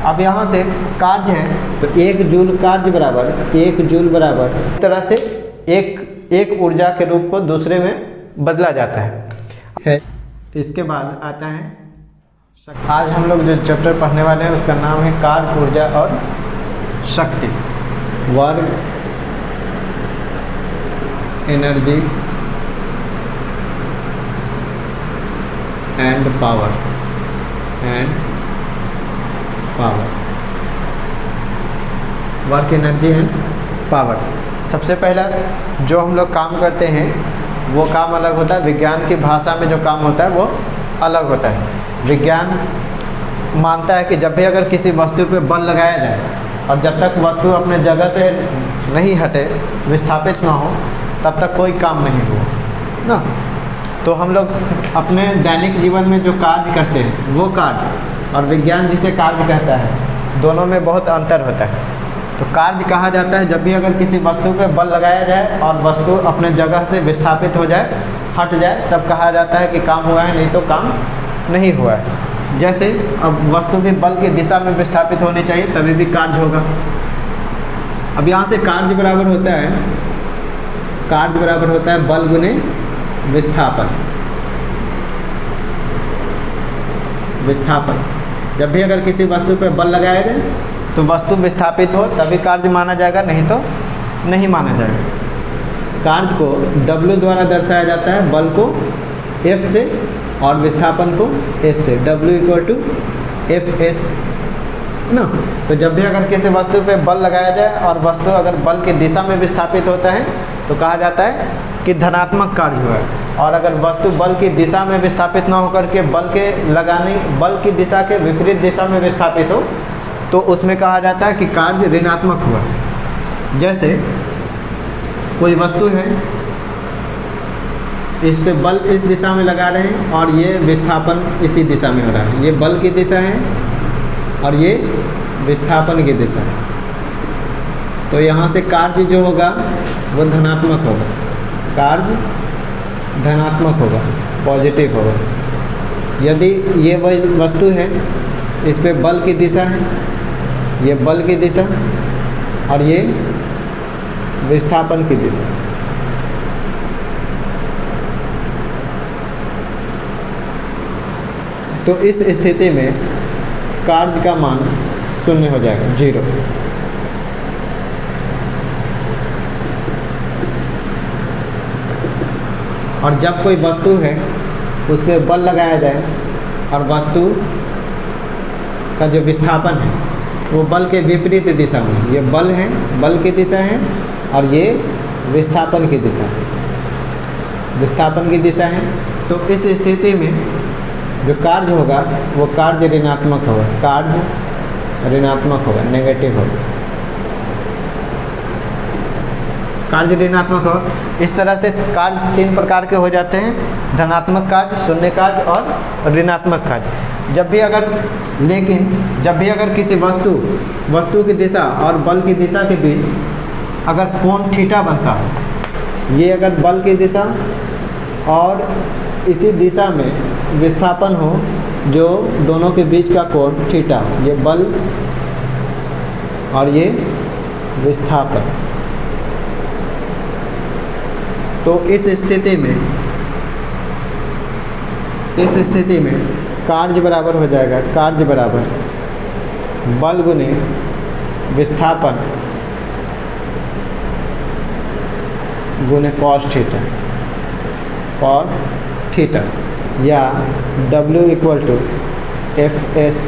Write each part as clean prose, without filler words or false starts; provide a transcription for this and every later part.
अब यहाँ से कार्य है तो 1 जूल कार्य बराबर 1 जूल बराबर इस तरह से एक ऊर्जा के रूप को दूसरे में बदला जाता है। इसके बाद आता है आज हम लोग जो चैप्टर पढ़ने वाले हैं उसका नाम है कार्य, ऊर्जा और शक्ति। Work, energy and power work, energy and power. सबसे पहला जो हम लोग काम करते हैं वो काम अलग होता है, विज्ञान की भाषा में जो काम होता है वो अलग होता है। विज्ञान मानता है कि जब भी अगर किसी वस्तु पे बल लगाया जाए और जब तक वस्तु अपने जगह से नहीं हटे, विस्थापित ना हो, तब तक कोई काम नहीं हुआ ना। तो हम लोग अपने दैनिक जीवन में जो कार्य करते हैं वो कार्य और विज्ञान जिसे कार्य कहता है, दोनों में बहुत अंतर होता है। तो कार्य कहा जाता है जब भी अगर किसी वस्तु पे बल लगाया जाए और वस्तु अपने जगह से विस्थापित हो जाए, हट जाए, तब कहा जाता है कि काम हुआ है, नहीं तो काम नहीं हुआ है। जैसे अब वस्तु भी बल की दिशा में विस्थापित होनी चाहिए तभी भी कार्य होगा। अब यहाँ से कार्य बराबर होता है बल गुने विस्थापन। जब भी अगर किसी वस्तु पर बल लगाया जाए तो वस्तु विस्थापित हो तभी कार्य माना जाएगा, नहीं तो नहीं माना जाएगा। कार्य को W द्वारा दर्शाया जाता है, बल को F से और विस्थापन को S से। W = Fs ना। तो जब भी अगर किसी वस्तु पे बल लगाया जाए और वस्तु अगर बल की दिशा में विस्थापित होता है तो कहा जाता है कि धनात्मक कार्य हुआ है। और अगर वस्तु बल की दिशा में विस्थापित ना होकर के बल की दिशा के विपरीत दिशा में विस्थापित हो तो उसमें कहा जाता है कि कार्य ऋणात्मक हुआ। जैसे कोई वस्तु है, इस पे बल इस दिशा में लगा रहे हैं और ये विस्थापन इसी दिशा में हो रहा है। ये बल की दिशा है और ये विस्थापन की दिशा है। तो यहाँ से कार्य जो होगा वो धनात्मक होगा, कार्य धनात्मक होगा, पॉजिटिव होगा। यदि ये वस्तु है, इस पे बल की दिशा है, ये बल की दिशा और ये विस्थापन की दिशा। तो इस स्थिति में कार्य का मान 0 हो जाएगा, 0। और जब कोई वस्तु है उस पर बल लगाया जाए और वस्तु का जो विस्थापन है वो बल के विपरीत दिशा में, ये बल है, बल की दिशा है और ये विस्थापन की दिशा है, विस्थापन की दिशा है। तो इस स्थिति में जो कार्य होगा वो कार्य ऋणात्मक होगा, कार्य ऋणात्मक होगा, नेगेटिव होगा, कार्य ऋणात्मक होगा। इस तरह से कार्य 3 प्रकार के हो जाते हैं, धनात्मक कार्य, शून्य कार्य और ऋणात्मक कार्य। जब भी अगर किसी वस्तु की दिशा और बल की दिशा के बीच अगर कोण थीटा बनता हो, ये अगर बल की दिशा और इसी दिशा में विस्थापन हो, जो दोनों के बीच का कोण थीटा, ये बल और ये विस्थापन। तो इस स्थिति में कार्य बराबर हो जाएगा, कार्य बराबर बल गुने विस्थापन गुने cos थीटा, या W = Fs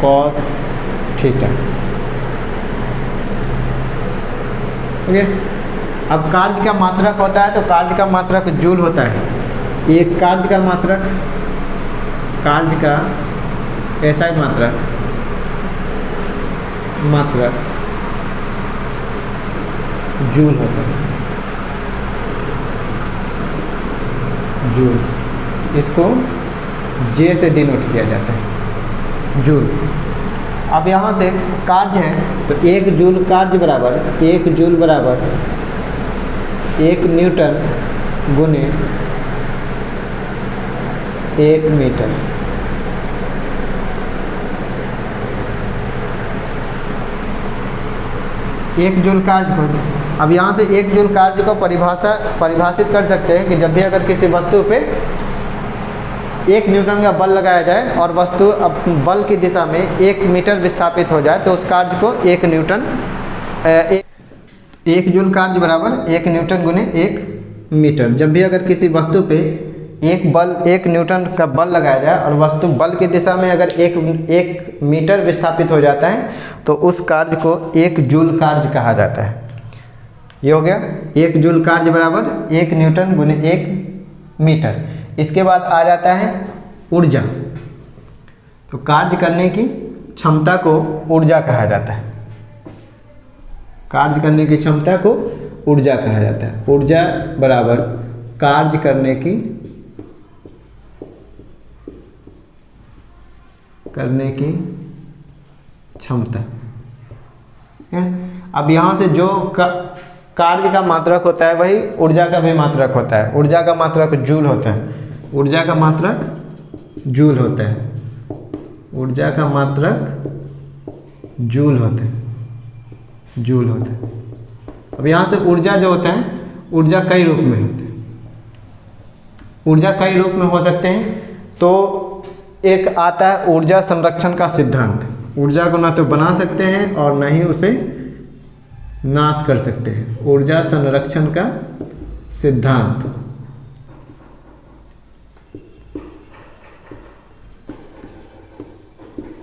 cos theta. Okay. अब कार्य का मात्रक होता है तो कार्य का मात्रक जूल होता है। ये कार्य का ऐसा ही मात्रक जूल होता है, जूल। इसको J से डिनोट किया जाता है, जूल। अब यहाँ से कार्य है तो 1 जूल कार्य बराबर 1 जूल बराबर 1 न्यूटन गुने 1 मीटर। एक जूल कार्य को, अब यहाँ से एक जूल कार्य को परिभाषित कर सकते हैं कि जब भी अगर किसी वस्तु पे 1 न्यूटन का बल लगाया जाए और वस्तु अब बल की दिशा में 1 मीटर विस्थापित हो जाए तो उस कार्य को 1 न्यूटन 1 जूल कार्य बराबर 1 न्यूटन गुने 1 मीटर। जब भी अगर किसी वस्तु पे 1 न्यूटन का बल लगाया जाए और वस्तु बल की दिशा में अगर 1 मीटर विस्थापित हो जाता है तो उस कार्य को 1 जूल कार्य कहा जाता है। ये हो गया 1 जूल कार्य बराबर 1 न्यूटन गुने 1 मीटर। इसके बाद आ जाता है ऊर्जा। तो कार्य करने की क्षमता को ऊर्जा कहा जाता है। कार्य करने की क्षमता को ऊर्जा कहा जाता है। ऊर्जा बराबर कार्य करने की क्षमता। अब यहाँ से जो कार्य का मात्रक होता है वही ऊर्जा का भी मात्रक होता है। ऊर्जा का मात्रक जूल होता है। ऊर्जा का मात्रक जूल होता है। ऊर्जा का मात्रक जूल होता है। जूल होता है। अब यहाँ से ऊर्जा जो होता है, ऊर्जा कई रूप में होते हैं। ऊर्जा कई रूप में हो सकते हैं। तो एक आता है ऊर्जा संरक्षण का सिद्धांत। ऊर्जा को ना तो बना सकते हैं और ना ही उसे नाश कर सकते हैं। ऊर्जा संरक्षण का सिद्धांत।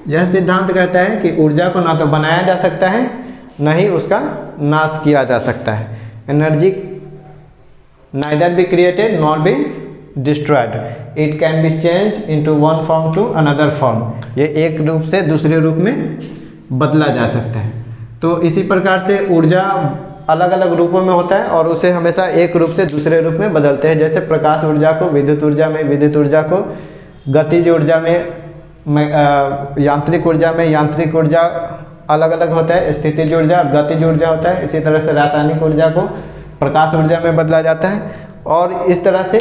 यह सिद्धांत कहता है कि ऊर्जा को ना तो बनाया जा सकता है न ही उसका नाश किया जा सकता है। Energy neither be created nor be destroyed, it can be change into one form to another form. ये एक रूप से दूसरे रूप में बदला जा सकता है। तो इसी प्रकार से ऊर्जा अलग अलग रूपों में होता है और उसे हमेशा एक रूप से दूसरे रूप में बदलते हैं। जैसे प्रकाश ऊर्जा को विद्युत ऊर्जा में, विद्युत ऊर्जा को गतिज ऊर्जा में, यांत्रिक ऊर्जा में यांत्रिक ऊर्जा अलग अलग होता है। स्थितिज ऊर्जा और गतिज ऊर्जा होता है। इसी तरह से रासायनिक ऊर्जा को प्रकाश ऊर्जा में बदला जाता है और इस तरह से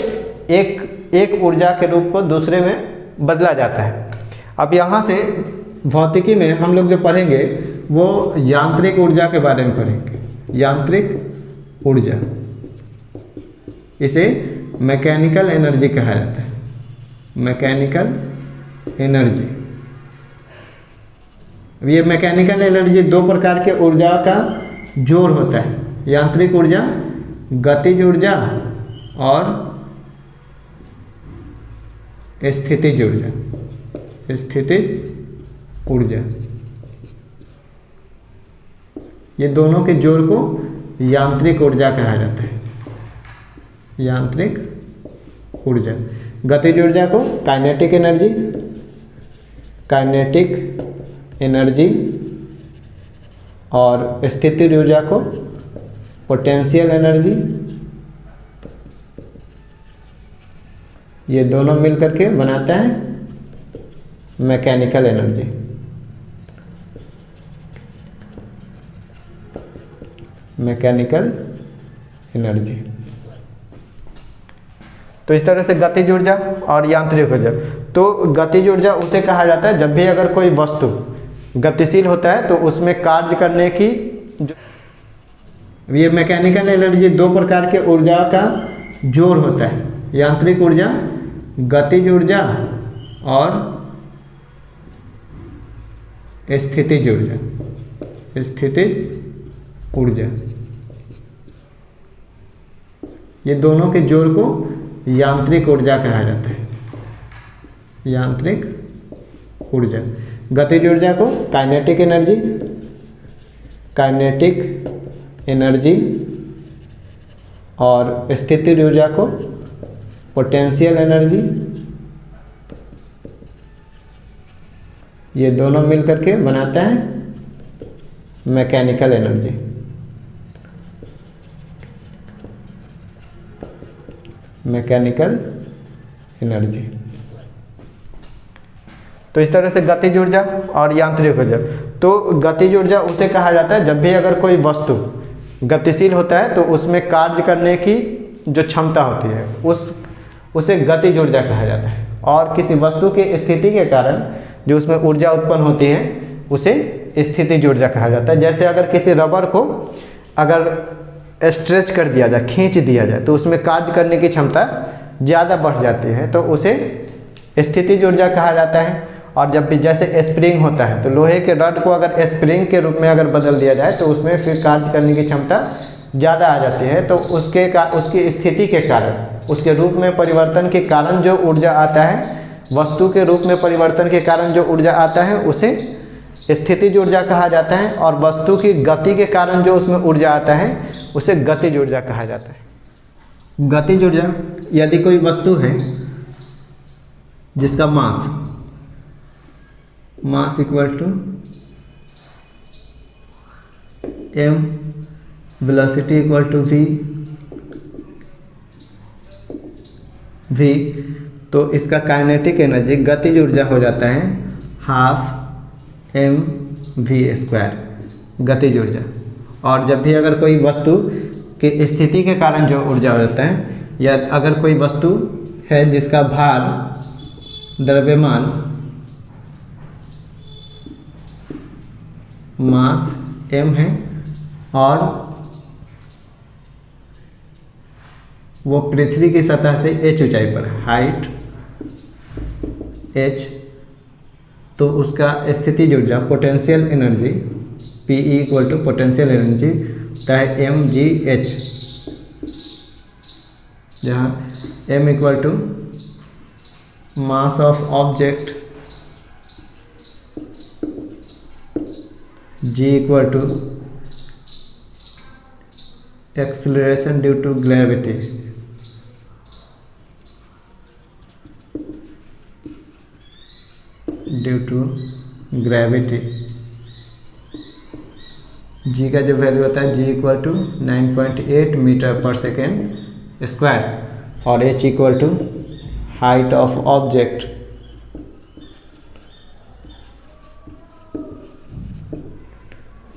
एक ऊर्जा के रूप को दूसरे में बदला जाता है। अब यहाँ से भौतिकी में हम लोग जो पढ़ेंगे वो यांत्रिक ऊर्जा के बारे में पढ़ेंगे। यांत्रिक ऊर्जा, इसे मैकेनिकल एनर्जी कहा जाता है। Mechanical energy. ये मैकेनिकल एनर्जी 2 प्रकार के ऊर्जा का जोड़ होता है। यांत्रिक ऊर्जा, गतिज ऊर्जा और स्थितिज ऊर्जा। स्थितिज ऊर्जा, ये दोनों के जोड़ को यांत्रिक ऊर्जा कहा जाता है। यांत्रिक ऊर्जा। गतिज ऊर्जा को काइनेटिक एनर्जी, काइनेटिक एनर्जी और स्थितिज ऊर्जा को पोटेंशियल एनर्जी। ये दोनों मिलकर के बनाता है मैकेनिकल एनर्जी। Mechanical energy. तो इस तरह से गतिज ऊर्जा और यांत्रिक ऊर्जा। तो गतिज ऊर्जा उसे कहा जाता है जब भी अगर कोई वस्तु गतिशील होता है तो उसमें कार्य करने की ये मैकेनिकल एनर्जी 2 प्रकार के ऊर्जा का जोड़ होता है। यांत्रिक ऊर्जा, गतिज ऊर्जा और स्थितिज ऊर्जा। स्थितिज ऊर्जा, ये दोनों के जोड़ को यांत्रिक ऊर्जा कहा जाता है। यांत्रिक ऊर्जा। गतिज ऊर्जा को काइनेटिक एनर्जी, काइनेटिक एनर्जी और स्थितिज ऊर्जा को पोटेंशियल एनर्जी। ये दोनों मिलकर के बनाता है मैकेनिकल एनर्जी। Mechanical energy. तो इस तरह से गतिज ऊर्जा और यांत्रिक ऊर्जा। तो गतिज ऊर्जा उसे कहा जाता है जब भी अगर कोई वस्तु गतिशील होता है तो उसमें कार्य करने की जो क्षमता होती है उसे गतिज ऊर्जा कहा जाता है। और किसी वस्तु की स्थिति के कारण जो उसमें ऊर्जा उत्पन्न होती है उसे स्थितिज ऊर्जा कहा जाता है। जैसे अगर किसी रबर को अगर स्ट्रेच कर दिया जाए, खींच दिया जाए, तो उसमें कार्य करने की क्षमता ज़्यादा बढ़ जाती है, तो उसे स्थितिज ऊर्जा कहा जाता है। और जब भी जैसे स्प्रिंग होता है, तो लोहे के रड को अगर स्प्रिंग के रूप में अगर बदल दिया जाए तो उसमें फिर कार्य करने की क्षमता ज़्यादा आ जाती है। तो उसकी स्थिति के कारण, उसके रूप में परिवर्तन के कारण जो ऊर्जा आता है, वस्तु के रूप में परिवर्तन के कारण जो ऊर्जा आता है उसे स्थितिज ऊर्जा कहा जाता है। और वस्तु की गति के कारण जो उसमें ऊर्जा आता है उसे गतिज ऊर्जा कहा जाता है। गतिज ऊर्जा, यदि कोई वस्तु है जिसका mass equal to m, velocity equal to v, तो इसका काइनेटिक एनर्जी गतिज ऊर्जा हो जाता है 12 mv², गतिज ऊर्जा। और जब भी अगर कोई वस्तु की स्थिति के कारण जो ऊर्जा हो जाता है, या अगर कोई वस्तु है जिसका भार, द्रव्यमान, मास m है और वो पृथ्वी की सतह से h ऊंचाई पर, हाइट h, तो उसका स्थितिज ऊर्जा potential energy Pe equal to potential energy होता है mgh, जहाँ m equal to mass of object, g equal to acceleration due to gravity, g का जो वैल्यू होता है g इक्वल टू 9.8 मीटर पर सेकेंड स्क्वायर, और h equal to height of object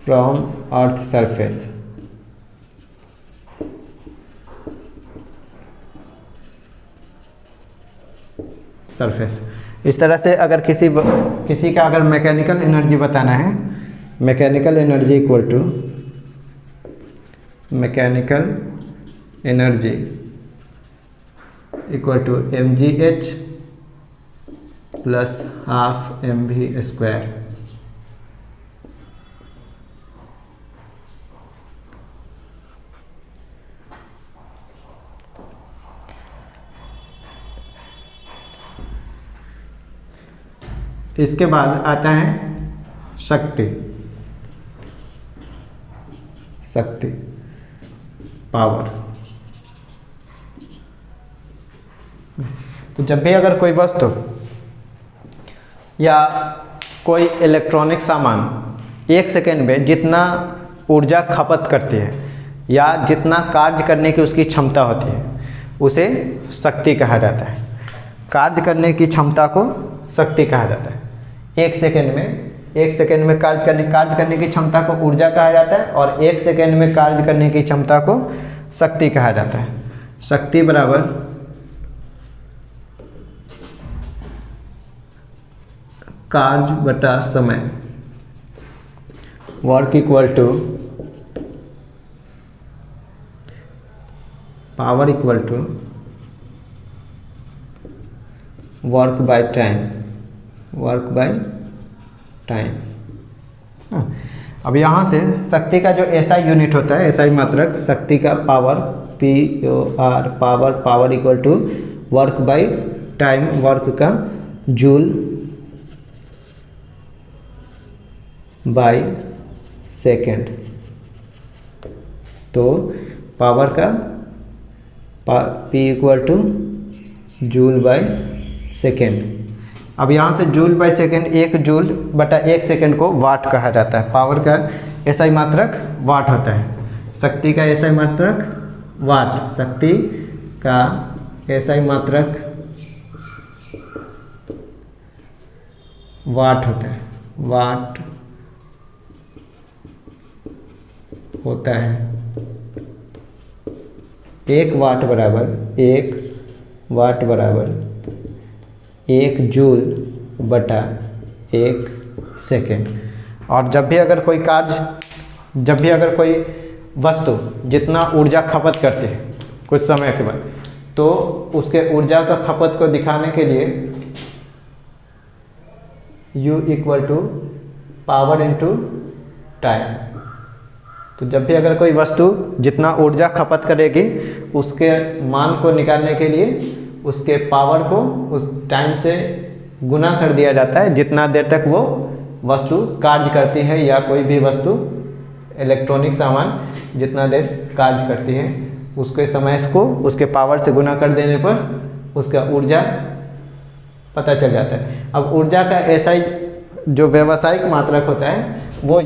from earth surface. इस तरह से अगर किसी का अगर मैकेनिकल एनर्जी बताना है, mechanical energy equal to mgh plus 12 mv²। इसके बाद आता है शक्ति, पावर। तो जब भी अगर कोई वस्तु या कोई इलेक्ट्रॉनिक सामान 1 सेकेंड में जितना ऊर्जा खपत करती है या जितना कार्य करने की उसकी क्षमता होती है, उसे शक्ति कहा जाता है। कार्य करने की क्षमता को शक्ति कहा जाता है। 1 सेकेंड में कार्य करने की क्षमता को ऊर्जा कहा जाता है, और 1 सेकेंड में कार्य करने की क्षमता को शक्ति कहा जाता है। शक्ति बराबर कार्य बटा समय, work equal to power equal to work by time. अब यहाँ से शक्ति का जो एसआई यूनिट होता है, एसआई मात्रक, शक्ति का power POR, power equal to work by time, work का जूल बाय सेकेंड। तो पावर का P equal to joule by second. अब यहाँ से जूल बाय सेकेंड, 1 जूल बटा 1 सेकेंड को वाट कहा जाता है। पावर का एसआई मात्रक वाट होता है, शक्ति का एसआई मात्रक वाट, शक्ति का एसआई मात्रक वाट होता है, वाट होता है। 1 वाट बराबर 1 जूल बटा 1 सेकेंड। और जब भी अगर कोई वस्तु जितना ऊर्जा खपत करती है कुछ समय के बाद, तो उसके ऊर्जा का खपत को दिखाने के लिए U equal to power into time. तो जब भी अगर कोई वस्तु जितना ऊर्जा खपत करेगी, उसके मान को निकालने के लिए उसके पावर को उस टाइम से गुना कर दिया जाता है, जितना देर तक वो वस्तु कार्य करती है, या कोई भी वस्तु इलेक्ट्रॉनिक सामान जितना देर कार्य करती है, उसके समय को उसके पावर से गुना कर देने पर उसका ऊर्जा पता चल जाता है। अब ऊर्जा का ऐसा ही जो व्यावसायिक मात्रक होता है